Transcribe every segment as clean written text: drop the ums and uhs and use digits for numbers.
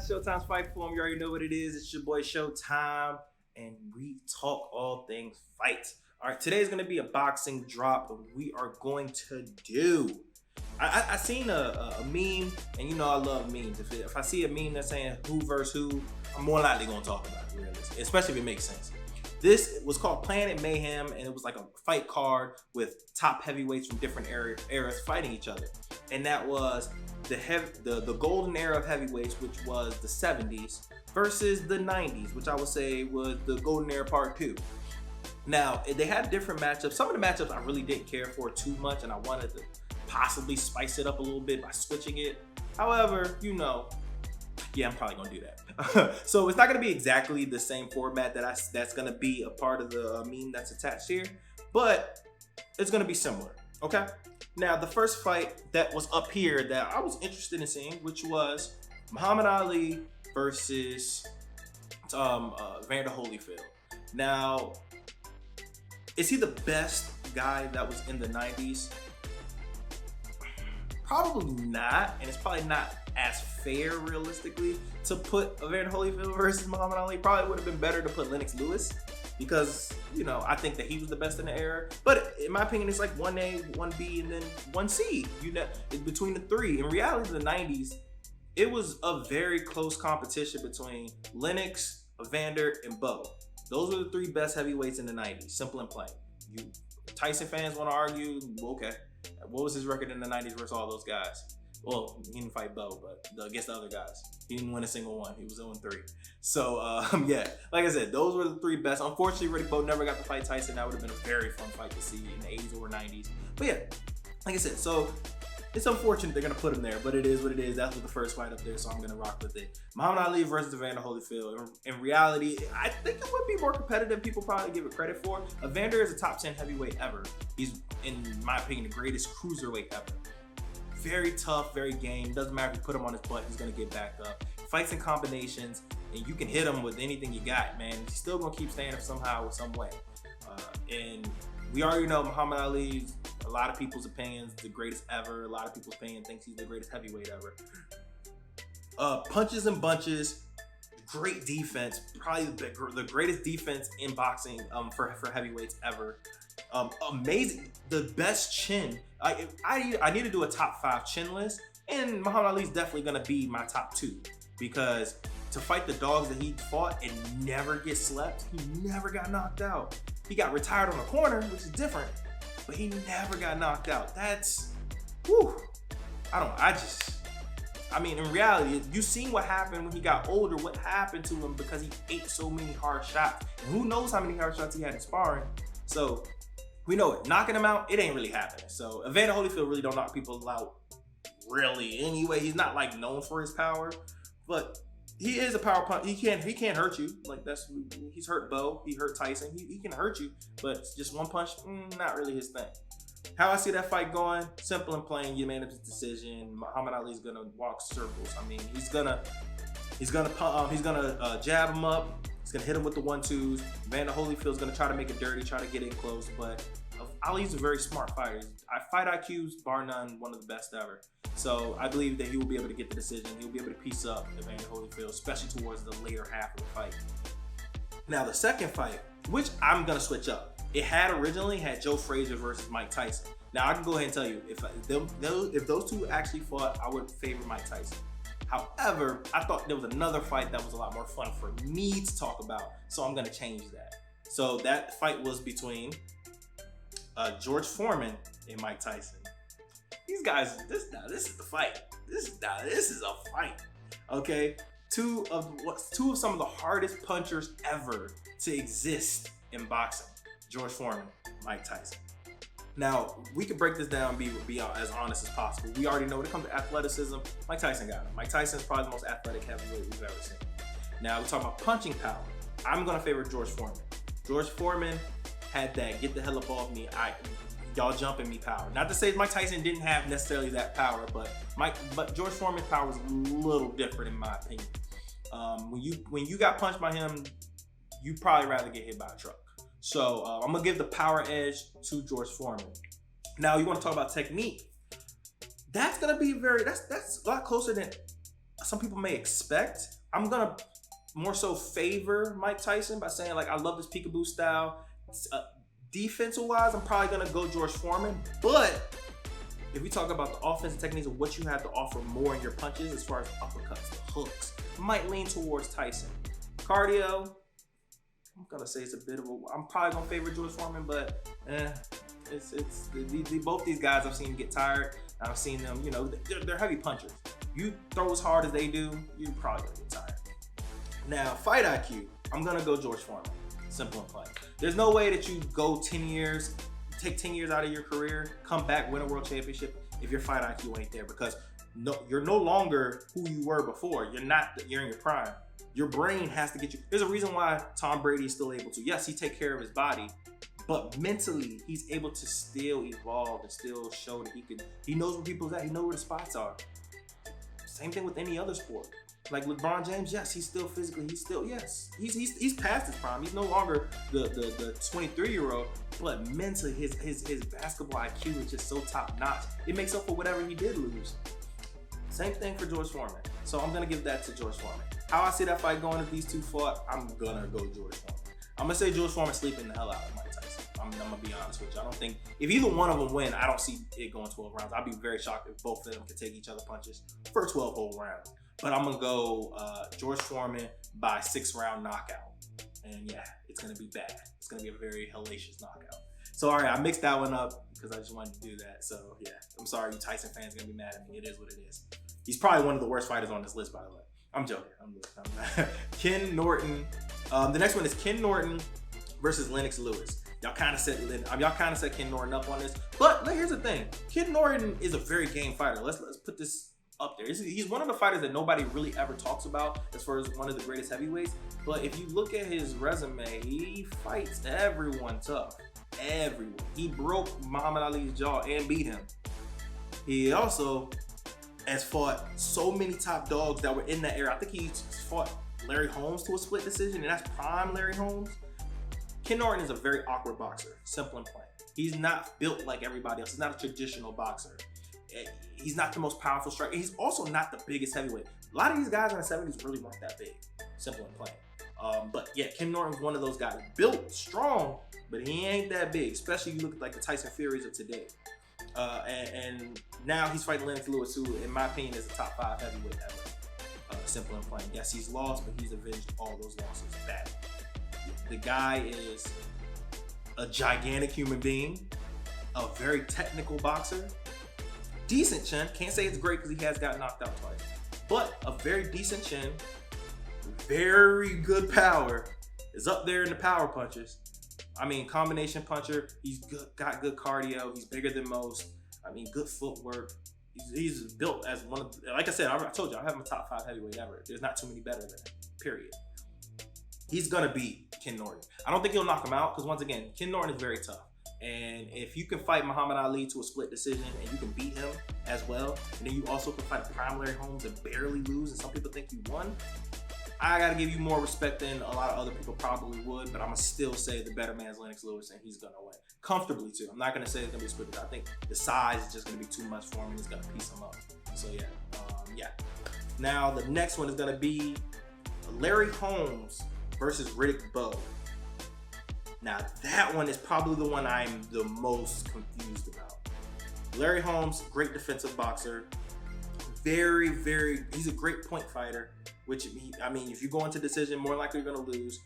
Showtime's Fight Form. You already know what it is. It's your boy Showtime, and we talk all things fights. All right, today's gonna be a boxing drop. We are going to do. I seen a meme, and you know I love memes. If I see a meme that's saying who versus who, I'm more likely gonna talk about it, realistically, especially if it makes sense. This was called Planet Mayhem, and it was like a fight card with top heavyweights from different eras fighting each other, and that was the golden era of heavyweights, which was the 70's, versus the 90's, which I would say was the golden era part 2. Now, they had different matchups. Some of the matchups I really didn't care for too much, and I wanted to possibly spice it up a little bit by switching it. However, you know, yeah, I'm probably gonna do that. So it's not gonna be exactly the same format that's gonna be a part of the meme that's attached here, but it's gonna be similar, okay? Now, the first fight that was up here that I was interested in seeing, which was Muhammad Ali versus Vander Holyfield. Now, is he the best guy that was in the 90's? Probably not, and it's probably not as fair, realistically, to put Vander Holyfield versus Muhammad Ali. Probably would have been better to put Lennox Lewis, because, you know, I think that he was the best in the era. But in my opinion, it's like 1A, 1B, and then 1C. You know, between the three. In reality, the 90's, it was a very close competition between Lennox, Evander, and Bo. Those are the three best heavyweights in the 90's. Simple and plain. You Tyson fans want to argue? Okay. What was his record in the 90's versus all those guys? Well, he didn't fight Bo, but against the other guys, he didn't win a single one. He was 0-3. So, yeah, like I said, those were the three best. Unfortunately, Riddick Bowe never got to fight Tyson. That would have been a very fun fight to see in the 80's or 90's. But yeah, like I said, so it's unfortunate they're going to put him there, but it is what it is. That was the first fight up there, so I'm going to rock with it. Muhammad Ali versus Evander Holyfield. In reality, I think it would be more competitive. People probably give it credit for. Evander is a top 10 heavyweight ever. He's, in my opinion, the greatest cruiserweight ever. Very tough, very game. Doesn't matter if you put him on his butt, he's gonna get back up. Fights in combinations, and you can hit him with anything you got, man. He's still gonna keep standing somehow or some way. And we already know Muhammad Ali's, a lot of people's opinions, the greatest ever. A lot of people's opinion thinks he's the greatest heavyweight ever. Punches and bunches, great defense, probably the greatest defense in boxing for heavyweights ever. Amazing, the best chin. I need to do a top 5 chin list, and Muhammad Ali's definitely gonna be my top 2, because to fight the dogs that he fought and never get slept, he never got knocked out. He got retired on the corner, which is different, but he never got knocked out. That's, whew. I mean, in reality, you seen what happened when he got older, what happened to him because he ate so many hard shots. And who knows how many hard shots he had in sparring. So we know it. Knocking him out, it ain't really happening. So Evander Holyfield really don't knock people out really anyway. He's not like known for his power, but he is a power punch. He can't hurt you. Like he's hurt Bo, he hurt Tyson. He can hurt you, but just one punch, not really his thing. How I see that fight going, simple and plain. You made a decision. Muhammad Ali's gonna walk circles. I mean, he's gonna jab him up. He's gonna hit him with the 1-2s. Vander Holyfield's gonna try to make it dirty, try to get in close. But Ali's a very smart fighter. Fight IQ's bar none, one of the best ever. So I believe that he will be able to get the decision. He'll be able to piece up Vander Holyfield, especially towards the later half of the fight. Now the second fight, which I'm gonna switch up. It originally had Joe Frazier versus Mike Tyson. Now I can go ahead and tell you, if those two actually fought, I would favor Mike Tyson. However, I thought there was another fight that was a lot more fun for me to talk about, so I'm gonna change that. So that fight was between George Foreman and Mike Tyson. These guys, this is the fight. This is a fight. Okay, two of some of the hardest punchers ever to exist in boxing. George Foreman, Mike Tyson. Now, we can break this down and be as honest as possible. We already know when it comes to athleticism, Mike Tyson got him. Mike Tyson is probably the most athletic heavyweight we've ever seen. Now, we talk about punching power. I'm going to favor George Foreman. George Foreman had that get the hell up off me, y'all jumping me power. Not to say Mike Tyson didn't have necessarily that power, but George Foreman's power was a little different in my opinion. When you got punched by him, you'd probably rather get hit by a truck. So I'm gonna give the power edge to George Foreman. Now you want to talk about technique. That's gonna be that's a lot closer than some people may expect. I'm gonna more so favor Mike Tyson by saying like I love this peekaboo style. Defensive wise, I'm probably gonna go George Foreman, but if we talk about the offensive techniques of what you have to offer more in your punches as far as uppercuts, the hooks, I might lean towards Tyson. Cardio, I'm gonna say it's a bit of a. I'm probably gonna favor George Foreman, but both these guys I've seen get tired. I've seen them, you know, they're heavy punchers. You throw as hard as they do, you're probably gonna get tired. Now, fight IQ, I'm gonna go George Foreman. Simple and plain. There's no way that you go 10 years, take 10 years out of your career, come back, win a world championship if your fight IQ ain't there, because you're no longer who you were before. You're in your prime. Your brain has to get you. There's a reason why Tom Brady is still able to. Yes, he take care of his body, but mentally he's able to still evolve and still show that he knows where people's at. He knows where the spots are. Same thing with any other sport. Like LeBron James, yes, he's still physically, he's past his prime. He's no longer the 23-year-old, but mentally his basketball IQ is just so top notch. It makes up for whatever he did lose. Same thing for George Foreman. So I'm gonna give that to George Foreman. How I see that fight going if these two fought, I'm gonna go George Foreman. I'm gonna say George Foreman sleeping the hell out of Mike Tyson. I'm gonna be honest with you. I don't think if either one of them win, I don't see it going 12 rounds. I'd be very shocked if both of them could take each other punches for 12 whole rounds. But I'm gonna go George Foreman by 6-round knockout. And yeah, it's gonna be bad. It's gonna be a very hellacious knockout. So all right, I mixed that one up because I just wanted to do that. So yeah, I'm sorry, you Tyson fans are gonna be mad at me. It is what it is. He's probably one of the worst fighters on this list, by the way. I'm joking. I'm Ken Norton. The next one is Ken Norton versus Lennox Lewis. Y'all kind of set Ken Norton up on this, but here's the thing: Ken Norton is a very game fighter. Let's put this up there. He's one of the fighters that nobody really ever talks about as far as one of the greatest heavyweights. But if you look at his resume, he fights everyone tough. Everyone. He broke Muhammad Ali's jaw and beat him. He also has fought so many top dogs that were in that era. I think he fought Larry Holmes to a split decision, and that's prime Larry Holmes. Ken Norton is a very awkward boxer, simple and plain. He's not built like everybody else. He's not a traditional boxer. He's not the most powerful striker. He's also not the biggest heavyweight. A lot of these guys in the 70s really weren't that big, simple and plain. But yeah, Ken Norton's one of those guys. Built strong, but he ain't that big, especially if you look at like the Tyson Furies of today. And now he's fighting Lennox Lewis, who, in my opinion, is a top 5 heavyweight ever. Simple and plain. Yes, he's lost, but he's avenged all those losses badly. The guy is a gigantic human being, a very technical boxer, decent chin. Can't say it's great because he has got knocked out twice, but a very decent chin, very good power, is up there in the power punches. I mean, combination puncher. He's got good cardio. He's bigger than most. I mean, good footwork. He's built as one of, like I said, I told you, I have him a top 5 heavyweight ever. There's not too many better than him, period. He's gonna beat Ken Norton. I don't think he'll knock him out because, once again, Ken Norton is very tough. And if you can fight Muhammad Ali to a split decision and you can beat him as well, and then you also can fight prime Larry Holmes and barely lose, and some people think you won, I gotta give you more respect than a lot of other people probably would, but I'm gonna still say the better man's Lennox Lewis, and he's gonna win. Comfortably, too. I'm not gonna say it's gonna be split, but I think the size is just gonna be too much for him, and he's gonna piece him up. So yeah. Now, the next one is gonna be Larry Holmes versus Riddick Bowe. Now, that one is probably the one I'm the most confused about. Larry Holmes, great defensive boxer. He's a great point fighter, which, I mean, if you go into decision, more likely you're going to lose.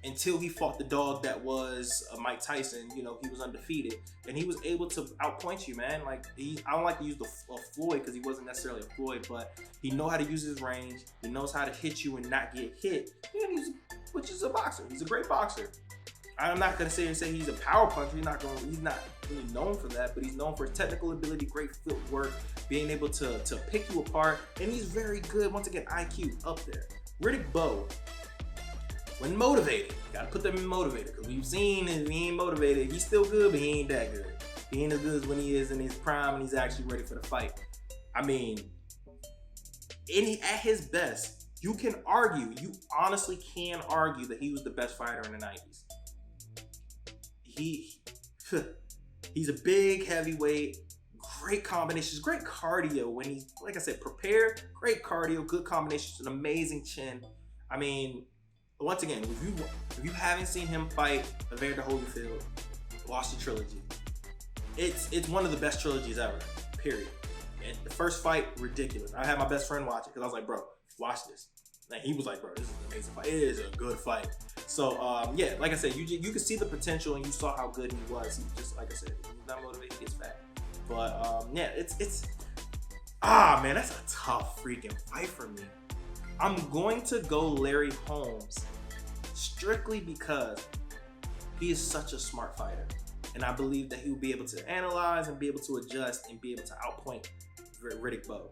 Until he fought the dog that was Mike Tyson, you know, he was undefeated. And he was able to outpoint you, man. Like, I don't like to use the Floyd because he wasn't necessarily a Floyd, but he knows how to use his range. He knows how to hit you and not get hit. And which is a boxer. He's a great boxer. I'm not gonna say he's a power puncher. He's not really known for that, but he's known for his technical ability, great footwork, being able to pick you apart, and he's very good. Once again, IQ up there. Riddick Bowe, when motivated, gotta put them in motivated, because we've seen if he ain't motivated, he's still good, but he ain't that good. He ain't as good as when he is in his prime and he's actually ready for the fight. I mean, at his best, you honestly can argue that he was the best fighter in the 90s. He's a big heavyweight, great combinations, great cardio when he, like I said, prepared, great cardio, good combinations, an amazing chin. I mean, once again, if you haven't seen him fight Evander Holyfield, watch the trilogy. It's one of the best trilogies ever, period. And the first fight, ridiculous. I had my best friend watch it because I was like, bro, watch this. And he was like, bro, this is an amazing fight. It is a good fight. So, yeah, like I said, you can see the potential and you saw how good he was. He just, like I said, he's not motivated, he gets fat. But, yeah, man, that's a tough freaking fight for me. I'm going to go Larry Holmes strictly because he is such a smart fighter. And I believe that he will be able to analyze and be able to adjust and be able to outpoint Riddick Bowe.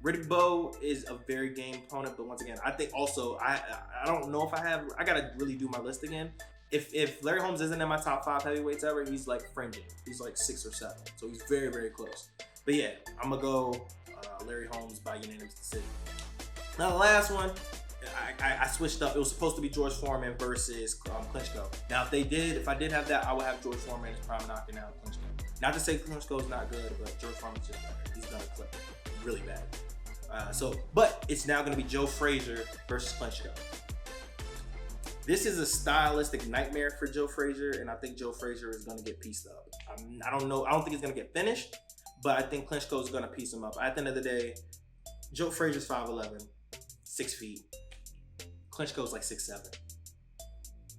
Riddick Bowe is a very game opponent, but once again, I think also, I don't know if I gotta really do my list again. If Larry Holmes isn't in my top 5 heavyweights ever, he's like fringing. He's like 6 or 7. So he's very, very close. But yeah, I'm gonna go Larry Holmes by unanimous decision. Now the last one, I switched up. It was supposed to be George Foreman versus Klitschko. Now if I did have that, I would have George Foreman as prime knocking out Klitschko. Not to say Klitschko's not good, but George Foreman's just better. He's gonna clip really bad. But it's now gonna be Joe Frazier versus Klitschko. This is a stylistic nightmare for Joe Frazier, and I think Joe Frazier is gonna get pieced up. I don't know. I don't think he's gonna get finished, but I think Klitschko is gonna piece him up. At the end of the day, Joe Frazier's 5'11", 6 feet. Klitschko's like 6'7".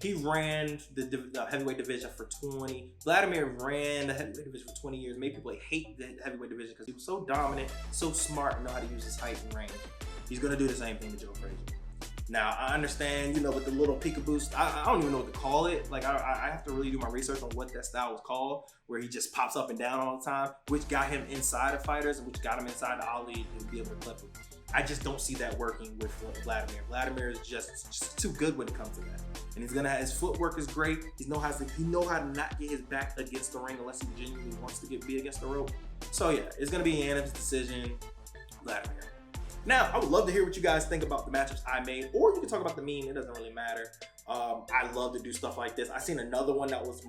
He ran the heavyweight division for 20. Vladimir ran the heavyweight division for 20 years. Made people hate the heavyweight division because he was so dominant, so smart, and know how to use his height and range. He's gonna do the same thing to Joe Frazier. Now, I understand, with the little peekaboo, I don't even know what to call it. Like, I have to really do my research on what that style was called, where he just pops up and down all the time, which got him inside of fighters and which got him inside of Ali to be able to clip him. I just don't see that working with Vladimir. Vladimir is just too good when it comes to that. And his footwork is great. He know how to not get his back against the ring unless he genuinely wants to be against the rope. So yeah, it's gonna be a unanimous decision, Vladimir. Now, I would love to hear what you guys think about the matchups I made, or you can talk about the meme. It doesn't really matter. I love to do stuff like this. I seen another one that was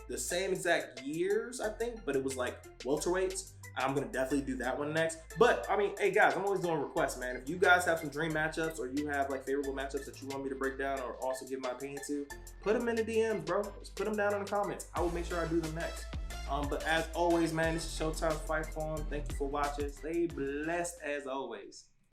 the same exact years, I think, but it was like welterweights. I'm gonna definitely do that one next. But I mean, hey guys, I'm always doing requests, man. If you guys have some dream matchups or you have like favorable matchups that you want me to break down or also give my opinion to, put them in the DMs, bro. Just put them down in the comments. I will make sure I do them next. But as always, man, this is Showtime Fight Form. Thank you for watching. Stay blessed as always.